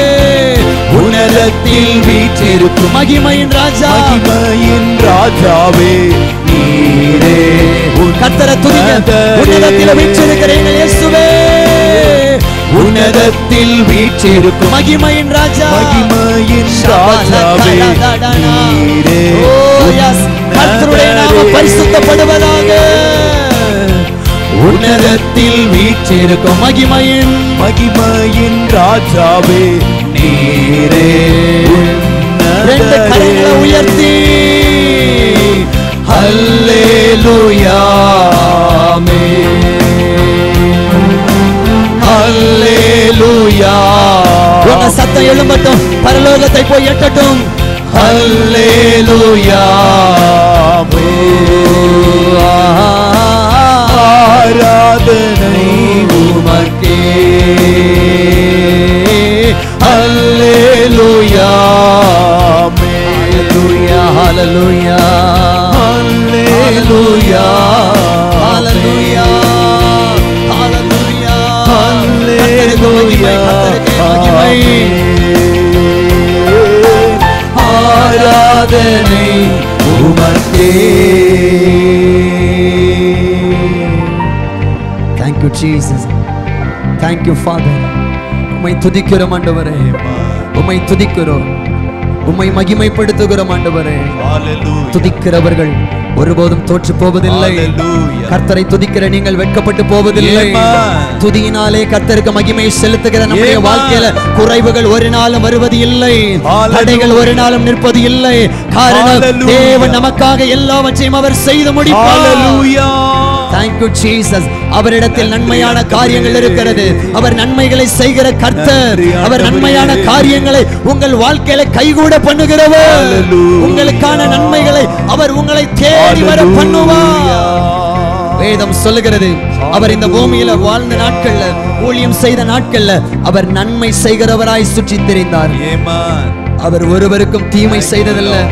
A: உன்னதத்தில் வீற்றிருக்கும் மகிமையின் ராஜா, மகிமையின் ராஜாவே, நீரே. கர்த்தரை துதிங்க. உன்னதத்தில் வீற்றிருக்கிற எங்கள் இயேசுவே, உன்னதத்தில் வீற்றிருக்கும் மகிமையின் ராஜா, மகிமையின் ராஜாவே, நீரே. கர்த்தருடைய நாமம் பரிசுத்தப்படுவதாக. உன்னதத்தில் வீற்றிருக்கும் மகிமையின் ராஜாவே, நீரே. ரெண்டு கரங்களை உயர்த்தி ஹல்லேலூயா, ஹல்லேலூயா. உங்க சத்தம் எழும்பட்டும், பரலோகத்தை போய் எட்டட்டும். ஹல்லேலூயா, ஆராதனை உமக்கே. ஹல்லேலூயா, ஹல்லேலூயா, ஹல்லேலூயா, ஹல்லேலூயா, ஹல்லேலூயா, ஹல்லேலூயா, ஹல்லேலூயா. ஆராதனை உமக்கே. Thank you Jesus, thank you Father. உம்மை துதிக்கிறோம் ஆண்டவரே, உம்மை துதிக்கிறோம், உம்மை மகிமைப்படுத்துகிறோம் ஆண்டவரே. துதிக்கிறவர்கள் ஒருபோதும் தோற்று போவதில்லை. கர்த்தரை துதிக்கிற நீங்கள் வெட்கப்பட்டு போவதில்லை. துதியினாலே கர்த்தருக்கு மகிமை செலுத்துகிற நம்முடைய வாழ்க்கையில குறைவுகள் ஒரு நாளும் வருவது இல்லை, தடைகள் ஒரு நாளும் நிற்பது இல்லை. காரணம், தேவன் நமக்காக எல்லாவற்றையும் அவர் செய்து முடிப்பார். Thank you Jesus. அவரிடத்தில் நன்மையான காரியங்கள் இருக்கிறது. அவர் நன்மைகளை செய்கிற கர்த்தர். அவர் நன்மையான காரியங்களை உங்கள் வாழ்க்கையில கைகூட பண்ணுகிறவர். உங்களுக்கான நன்மைகளை அவர் உங்களை தேடி வர பண்ணுவார். வேதம் சொல்லுகிறது, அவர் இந்த பூமியில வாழ்ந்த நாட்கள்ல, ஊழியம் செய்த நாட்கள்ல அவர் நன்மை செய்கிறவராய் சுற்றி திரிந்தார். அவர் ஒருவருக்கும் தீமை செய்ததில்லை,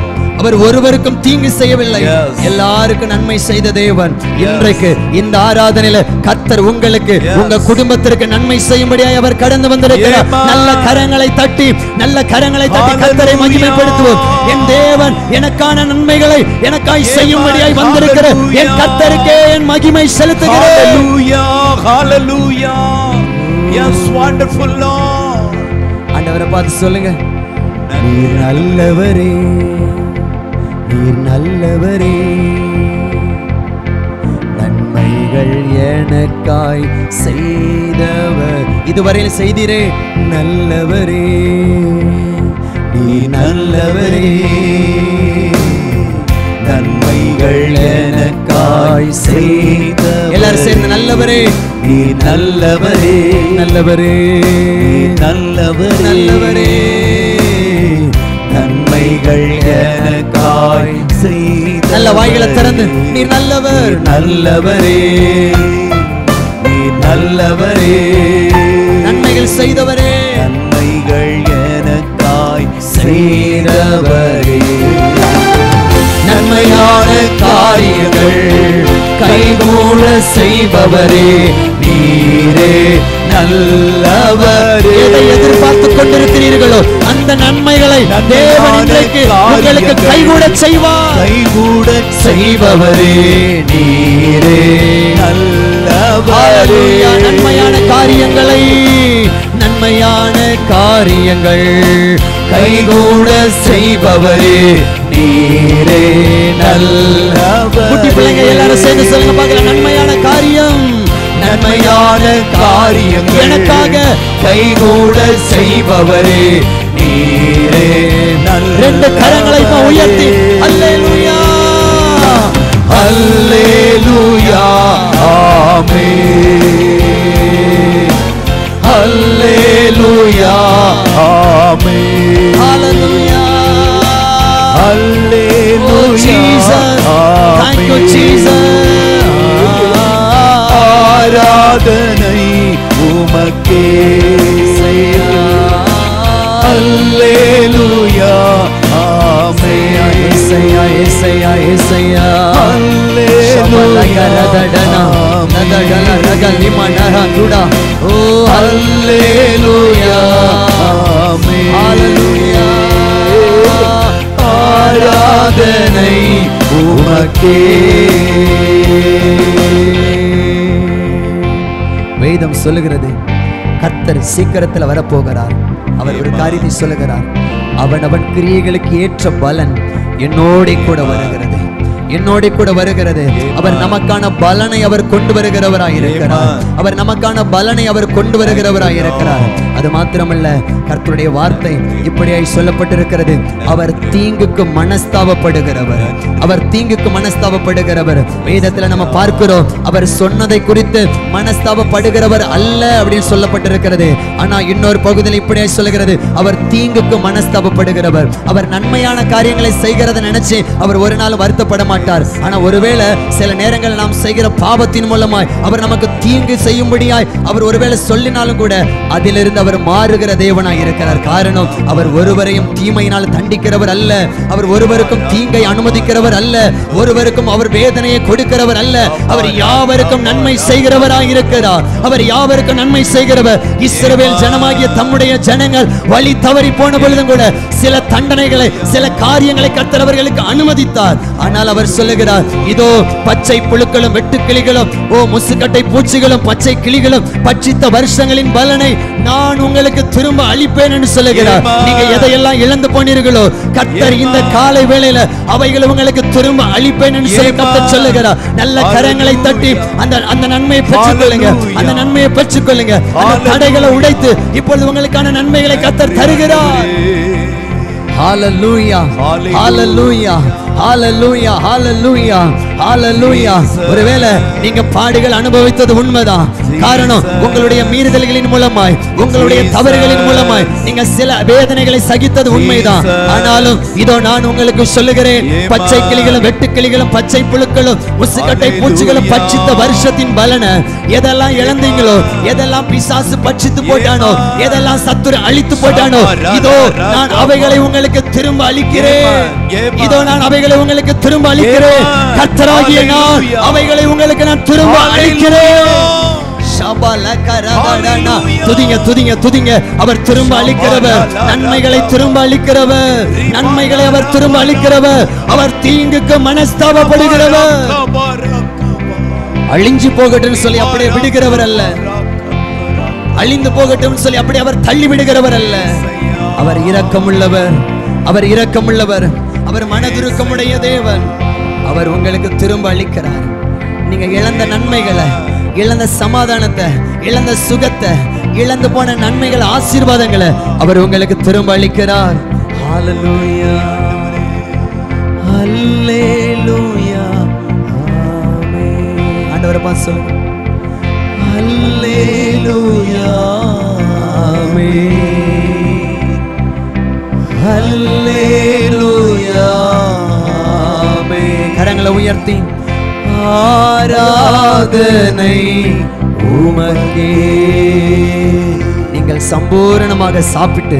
A: அவர் ஒருவருக்கும் தீங்கு செய்யவில்லை, எல்லாருக்கும் நன்மை செய்த தேவன். இன்றைக்கு இந்த ஆராதனையில கர்த்தர் உங்களுக்கு, உங்க குடும்பத்திற்கு நன்மை செய்யும்படியாய் அவர் கடந்து வந்திருக்கிறார். நல்ல கரங்களை தட்டி, நல்ல கரங்களை தட்டி கர்த்தரை மகிமைப்படுத்துவோம். என் தேவன் எனக்கான நன்மைகளை எனக்காய் செய்யும்படியாய் வந்திருக்கிற என் கர்த்தருக்கே என் மகிமை செலுத்துகிறேன். ஹalleluya, hallelujah. Yes, wonderful Lord. ஆண்டவரை பார்த்து சொல்லுங்க, நீர் நல்லவரே, நீர் நல்லவரே, நன்மைகள் எனக்காய் செய்தவர். இதுவரையில் செய்தீரே, நல்லவரே, நீர் நல்லவரே, நன்மைகள் எனக்காய் செய்தவர். எல்லாரும் சேர்ந்து நல்லவரே, நீர் நல்லவரே, நல்லவரே, நல்லவரே, நல்லவரே, நன்மைகள் எனக்காய் செய்த. நல்ல வாய்களை திறந்து, நீர் நல்லவர், நல்லவரே, நீர் நல்லவரே, நன்மைகள் செய்தவரே, நன்மைகள் எனக்காய் செய்தவரே. நன்மையான காரியங்கள் கைகூட செய்பவரே, நீரே நல்லவரே. எதை எதிர்பார்த்துக் கொண்டிருக்கிறீர்களோ அந்த நன்மைகளை தேவன் இன்றைக்கு உங்களுக்கு கைகூட செய்வார். கைகூட செய்பவரே, நீரே நல்லவரே. நன்மையான காரியங்களை, நன்மையான காரியங்கள் கைகூட செய்பவரே நீரே நல்லவர். குட்டி பிள்ளைங்க எல்லாரும் சேர்ந்து சொல்லுங்க பார்க்கலாம். நன்மையான காரியம், நன்மையான காரியம் எனக்காக கைகூட செய்பவரே நீரே நல்லவர். ரெண்டு கரங்களை உயர்த்தி அல்லேலூயா அல்லேலூயா ஆமென் அல்லேலூயா ஆமென் ஹalleluya அல்லேலூயா thank you Jesus. ஆராதனை உமக்கே அல்லேலூயா ஆமென் இயேசுயா இயேசுயா இயேசுயா அல்லேலூயா ரதடனா ரதடல ரகலிமனஹ துடா ஓ அல்லேலூயா ஆமென் ஹalleluya ஆராதனை உமக்கே. வேதம் சொல்லுகிறது கர்த்தர் சீக்கிரத்தில் வரப்போகிறார். அவர் ஒரு காரியத்தை சொல்லுகிறார், அவன் கிரியைகளுக்கு ஏற்ற பலன் என்னோட கூட வருகிறது, என்னோட கூட வருகிறது. அவர் நமக்கான பலனை அவர் கொண்டு வருகிறவராய் இருக்கிறார். அவர் நமக்கான பலனை அவர் கொண்டு வருகிறவராய் இருக்கிறார். அது மாத்திரமல்ல, கர்த்தருடைய வார்த்தை இப்படியாய் சொல்லப்பட்டிருக்கிறது, அவர் தீங்குக்கு மனஸ்தாபப்படுகிறவர், அவர் தீங்குக்கு மனஸ்தாபப்படுகிறவர். வேதத்துல நம்ம பார்க்கிறோம், அவர் சொன்னதை குறித்து மனஸ்தாபப்படுகிறவர் அல்ல அப்படின்னு சொல்லப்பட்டிருக்கிறது. ஆனா இன்னொரு பகுதியில் இப்படியாய் சொல்லுகிறது, அவர் தீங்குக்கு மனஸ்தாபப்படுகிறவர். அவர் நன்மையான காரியங்களை செய்கிறத நினைச்சு அவர் ஒரு நாள் வருத்தப்பட மாட்டார். ஆனா ஒருவேளை சில நேரங்கள் நாம் செய்கிற பாவத்தின் மூலமாய் அவர் நமக்கு தீங்கு செய்யும்படியாய் அவர் ஒருவேளை சொல்லினாலும் கூட அதிலிருந்து அவர் மாறுகிற தேவனாய் இருக்கிறார். காரணம், அவர் ஒருவரையும் தீமையினால் தண்டிக்கிறவர் அல்ல, அவர் ஒருவருக்கும் தீங்கை அனுமதிக்கிறவர் அல்ல, ஒருவருக்கும் அவர் வேதனையை கொடுக்கிறவர் அல்ல. அவர் யாவருக்கும் நன்மை செய்கிறவராய் இருக்கிறார். அவர் யாவருக்கும் நன்மை செய்கிறவர். இஸ்ரவேல் ஜனமாகிய தம்முடைய ஜனங்கள் வழி தவறி போன பொழுதும் கூட சில தண்டனைகளை, சில காரியங்களை கர்த்தர் அவர்களுக்கு அனுமதித்தார். ஆனால் அவர் சொல்லுகிறார், இதோ பச்சை புழுக்களும் வெட்டுக்கிளிகளும் முசுக்கட்டை பூச்சிகளும் பச்சை கிளிகளும் பட்சித்த வருஷங்களின் பலனை நான் உங்களுக்கு திரும்ப அளிப்பேன் என்று சொல்லுகிறார். நீங்க எதையெல்லாம் இழந்து போனீர்களோ கர்த்தர் இந்த காலை வேளையில அவைகளை உங்களுக்கு திரும்ப அளிப்பேன் என்று சொல்லி கர்த்தர் சொல்லுகிறார். நல்ல கரங்களை தட்டி அந்த நன்மையை பெற்றுக்கொள்ளுங்க, அந்த நன்மையை பெற்றுக்கொள்ளுங்க. அந்த தடைகளை உடைத்து இப்பொழுது உங்களுக்கான நன்மைகளை கர்த்தர் தருகிறார். ஹalleluya ஹalleluya ஹalleluya ஹalleluya ஹalleluya. ஒருவேளை நீங்க பாடுகள் அனுபவித்தது உண்மைதான். காரணம், உங்களுடைய மீறுதல்களின் மூலமாய், உங்களுடைய தவறுகளின் மூலமாய் நீங்க சில வேதனைகளை சகித்தது உண்மைதான். ஆனாலும் இதோ நான் உங்களுக்கு சொல்லுகிறேன், பச்சை கிளிகளும் வெட்டுக்கிளிகளும் பச்சை புழுக்களும் முசுக்கட்டை பூச்சிகளும் பட்சித்த வருஷத்தின் பலனை எதெல்லாம் இழந்தீங்களோ, எதெல்லாம் பிசாசு பட்சித்து போட்டானோ, எதெல்லாம் சத்துரு அழித்து போட்டானோ, இதோ நான் அவைகளை உங்களுக்கு திரும்ப அளிக்கிறேன். இதோ நான் அவைகளை உங்களுக்கு திரும்ப அளிக்கிறேன். கர்த்தராகிய நான் அவைகளை உங்களுக்கு நான் திரும்ப அளிக்கிறேன். துதிங்க துதிங்க துதிங்க. அவர் திரும்ப அளிக்கிறவர், நன்மைகளை திரும்ப அளிக்கிறவர், நன்மைகளை அவர் திரும்ப அளிக்கிறவர். அவர் தீங்குக்கு மனஸ்தாபப்படுகிறவர். அழிஞ்சு போகட்டும் சொல்லி அப்படியே விடுகிறவர் அல்ல, அழிந்து போகட்டும் சொல்லி அப்படியே அவர் தள்ளி விடுகிறவர் அல்ல. அவர் இரக்கமுள்ளவர், அவர் இரக்கமுள்ளவர், அவர் மனதுருக்கமுடைய தேவன். அவர் உங்களுக்கு திரும்ப அளிக்கிறார். நீங்க இழந்த நன்மைகளை, இழந்த சமாதானத்தை, இழந்த சுகத்தை, இழந்து போன நன்மைகள், ஆசீர்வாதங்களை அவர் உங்களுக்கு திரும்ப அளிக்கிறார். ஹalleluya ஹalleluya ஆமென். ஆண்டவரே பாஸ் சொல்லுங்க, ஹalleluya ஆமென் ஹalleluya ஆமென். கரங்களை உயர்த்தி ஆராதனை உமக்கே. நீங்கள் சம்பூரணமாக சாப்பிட்டு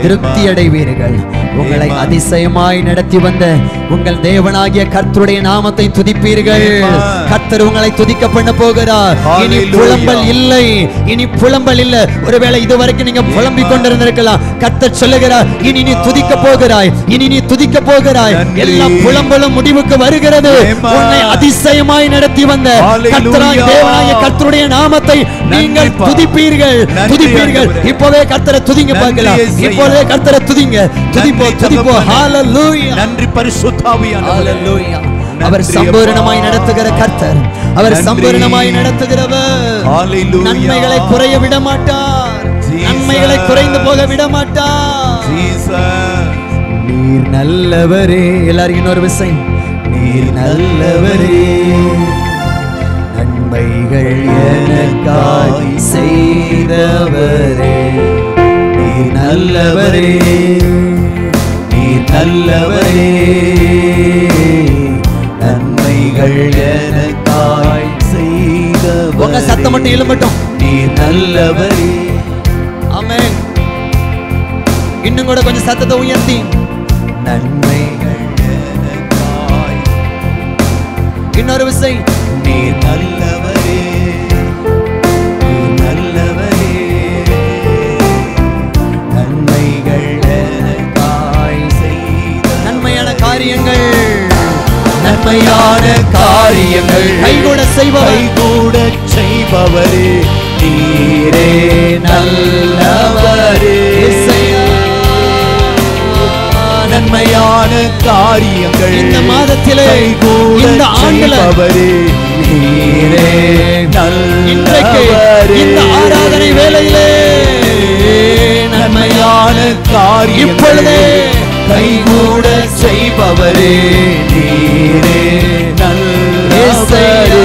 A: திருப்தி அடைவீர்கள். உங்களை அதிசயமாய் நடத்தி வந்த உங்கள் தேவனாகிய கர்த்தருடைய நாமத்தை துதிப்பீர்கள். கர்த்தர் உங்களை துதிக்க பண்ண போகிறார். இனி புலம்பல் இல்லை, இனி புலம்பல் இல்லை. ஒருவேளை இதுவரைக்கும் நீங்க புலம்பிக் கொண்டிருந்திருக்கலாம். கர்த்தர் சொல்லுகிறார், இனி நீ துதிக்க போகிறாய், இனி நீ துதிக்க போகிறாய். எல்லா புலம்பலும் முடிவுக்கு வருகிறது. உன்னை அதிசயமாய் நடத்தி வந்த கர்த்தராகிய தேவனாகிய கர்த்தருடைய நாமத்தை நீங்கள் துதிப்பீர்கள், துதிப்பீர்கள். இப்போவே கர்த்தரை துதிங்க பார்க்கலாம். இப்போவே கர்த்தரை துதிங்க, துதிப்போம், துதிப்போம். ஹalleluya.
C: நன்றி பரிசுத்த ஆவியானவரே.
A: ஹalleluya. அவர் சம்பூரணமாய் நடத்துகிற கர்த்தர், அவர் சம்பூரணமாய் நடத்துகிறவர்.
C: ஹalleluya.
A: நன்மைகளை குறைய விட மாட்டார், நன்மைகளை குறைந்து போக விட மாட்டார்.
C: ஜீசஸ்
A: நீர் நல்லவரே. எல்லாரும் இன்னொரு விஷயம், நீர் நல்லவரே, நன்மைகள் எனக்காய் செய்தவரே. நீர் நல்லவரே, நீர் நல்லவரே, நன்மைகள் எனக்காய் செய்தவரே. உங்க சத்தம் மட்டும் எழும்பட்டும். நீர் நல்லவரே. ஆமென். இன்னும் கூட கொஞ்சம் சத்தத்தை உயர்த்தி, நன்மைகள் எனக்காய். இன்னொரு விஷயம், நீர் நல்லவரே, நீர் நல்லவரே, நன்மைகள் எனக்காய் செய்த நன்மையான காரியங்கள், நன்மையான காரியங்கள் கைகூட செய்பவரே,
C: கைகூட செய்பவரே,
A: நீரே நல்லவரே.
C: நன்மையான காரியங்கள்
A: இந்த மாதத்திலே, இந்த ஆண்டிலே
C: நீரே
A: இன்றைக்கு இந்த ஆராதனை வேளையிலே
C: நன்மையான காரியம்
A: இப்பொழுதே
C: கைகூட செய்பவரே, நீரே நல்லவரே.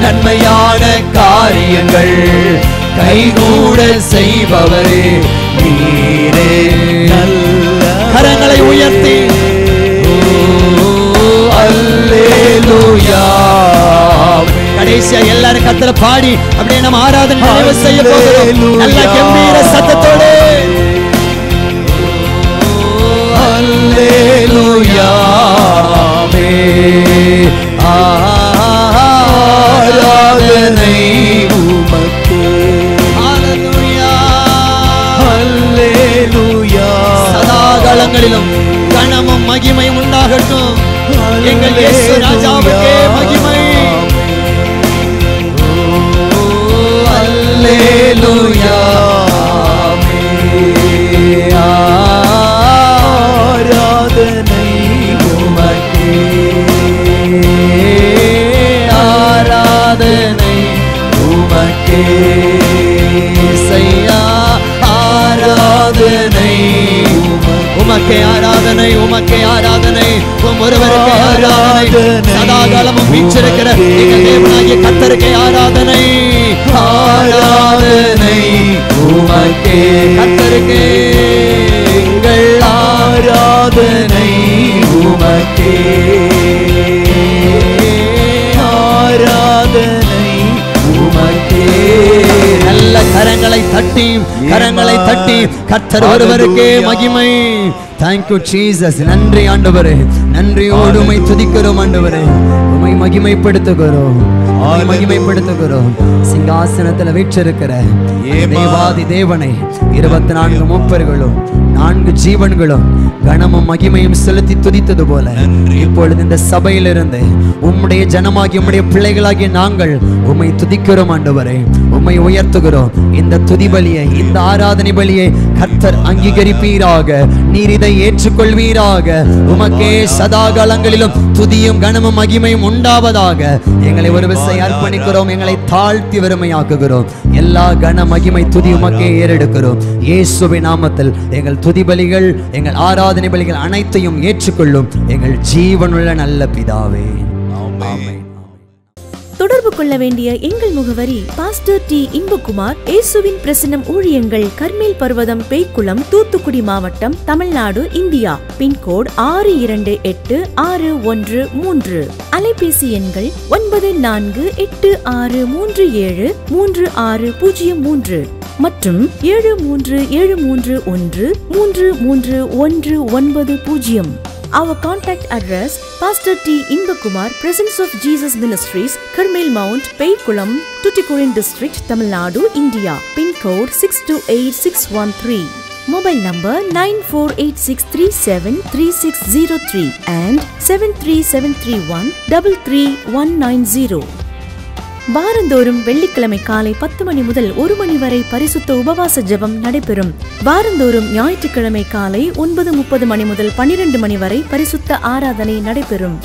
C: நன்மையான காரியங்கள் கைகூட செய்பவரே, நீரே நல்லவரே.
A: கரங்களை உயர்த்தி
C: அல்லேலூயா.
A: கடைசியா எல்லாரும் கர்த்தரை பாடி அப்படியே நம்ம ஆராதனை நிறைவு செய்ய போகிறோம். நல்ல கம்பீர சத்தத்தோடு
C: அல்லேலூயா. ஆராதனை உமக்கே.
A: ஹalleluya.
C: அல்லேலூயா.
A: சதா காலங்களிலும் கனமும் மகிமையும் உண்டாகட்டும். எங்கள் இயேசு ராஜாவுக்கே மகிமை.
C: அல்லேலூயா. ஆராதனை உமக்கே.
A: ஆராதனை
C: உமக்கே.
A: இயேசையா. ஆராதனை உமக்கே, ஆராதனை உமக்கே, ஆராதனை ஒருவருக்கே ஆராதனை. சதா காலமும் வீற்றிருக்கிற எங்கள் தேவனாகிய கர்த்தருக்கே ஆராதனை.
C: ஆராதனை உமக்கே.
A: கர்த்தருக்கே
C: எங்கள் ஆராதனை உமக்கே. ஆராதனை உமக்கே.
A: நல்ல கரங்களை தட்டி, கரங்களை தட்டி கர்த்தர் ஒருவருக்கே மகிமை. Thank you Jesus. நன்றி ஆண்டவரே, நன்றியோடு உம்மை துதிக்கிறோம் ஆண்டவரே, உம்மை மகிமைப்படுத்துகிறோம், உம்மை மகிமைப்படுத்துகிறோம். சிங்காசனத்தில் வீற்றிருக்கிற தேவாதி தேவனை 24 மூப்பர்களும் 4 ஜீவன்களும் கனமும் மகிமையும் செலுத்தி துதித்தது போல இப்பொழுது இந்த சபையிலிருந்து உம்முடைய ஜனமாகி உம்முடைய பிள்ளைகளாகிய நாங்கள் உம்மை துதிக்கிறோம் ஆண்டவரே, உம்மை உயர்த்துகிறோம். இந்த துதி பலியை, இந்த ஆராதனை பலியை கர்த்தர் அங்கீகரிப்பீராக, நீர் இதை ஏற்றுக்கொள்வீராக. உமக்கே சதா காலங்களிலும் துதியும் கனமும் மகிமையும் உண்டாவதாக. எங்களை ஒரு விசை அர்ப்பணிக்கிறோம், எங்களை தாழ்த்தி வறுமையாக்குகிறோம். எல்லா கன மகிமை துதி உமக்கே ஏறெடுக்கிறோம். இயேசுவின் நாமத்தில் எங்கள் துதி பலிகள், எங்கள் ஆராதனை பலிகள் அனைத்தையும் ஏற்றுக்கொள்ளும் எங்கள் ஜீவனுள்ள நல்ல பிதாவே. ஆமென்.
D: தொடர்பு கொள்ள வேண்டிய எங்கள் முகவரி: பாஸ்டர் டி. இன்பகுமார், இயேசுவின் பிரசன்னம் ஊழியங்கள், கர்மேல் பர்வதம், பேய்க்குளம், தூத்துக்குடி மாவட்டம், தமிழ்நாடு, இந்தியா. பின்கோடு 648613. அலைபேசி எண்கள் 9486373603 மற்றும் 73713319. Our contact address: Pastor T. Inbakumar, Presence of Jesus Ministries, Karmel Mount, Paykulam, Tuticorin District, Tamil Nadu, India. Pin code 628613. Mobile number 9486373603 and 73731 வாரந்தோறும் வெள்ளிக்கிழமை காலை 10 மணி முதல் 1 மணி வரை பரிசுத்த உபவாச ஜெபம் நடைபெறும். வாரந்தோறும் ஞாயிற்றுக்கிழமை காலை 9:30 மணி முதல் 12 மணி வரை பரிசுத்த ஆராதனை நடைபெறும்.